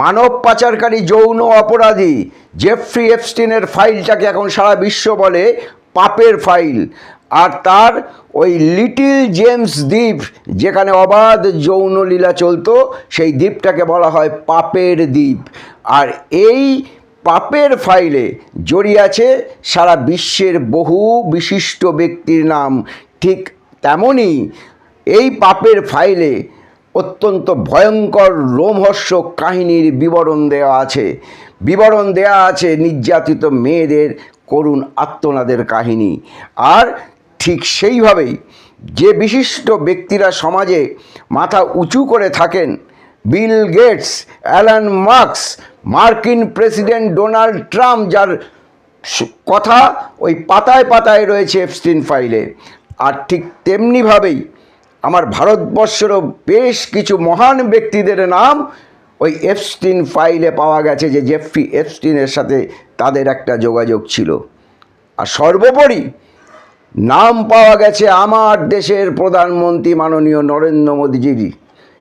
মানব পাচারকারী যৌন অপরাধী জেফ্রি এপস্টিনের ফাইলটাকে এখন সারা বিশ্ব বলে পাপের ফাইল। আর তার ওই লিটল জেমস দ্বীপ, যেখানে অবাধ যৌনলীলা চলতো, সেই দ্বীপটাকে বলা হয় পাপের দ্বীপ। আর এই পাপের ফাইলে জড়িয়ে আছে সারা বিশ্বের বহু বিশিষ্ট ব্যক্তির নাম। ঠিক তেমনই এই পাপের ফাইলে অত্যন্ত ভয়ঙ্কর রোমহর্ষক কাহিনীর বিবরণ দেওয়া আছে নির্যাতিত মেয়েদের করুণ আর্তনাদের কাহিনী। আর ঠিক সেইভাবেই যে বিশিষ্ট ব্যক্তিরা সমাজে মাথা উঁচু করে থাকেন, বিল গেটস, অ্যালান মার্কস, মার্কিন প্রেসিডেন্ট ডোনাল্ড ট্রাম্প, যার কথা ওই পাতায় পাতায় রয়েছে এপস্টিন ফাইলে। আর ঠিক তেমনিভাবেই আমার ভারতবর্ষেরও বেশ কিছু মহান ব্যক্তিদের নাম ওই এপস্টিন ফাইলে পাওয়া গেছে, যে জেফ্রি এপস্টিনের সাথে তাদের একটা যোগাযোগ ছিল। আর সর্বোপরি নাম পাওয়া গেছে আমার দেশের প্রধানমন্ত্রী মাননীয় নরেন্দ্র মোদীজির।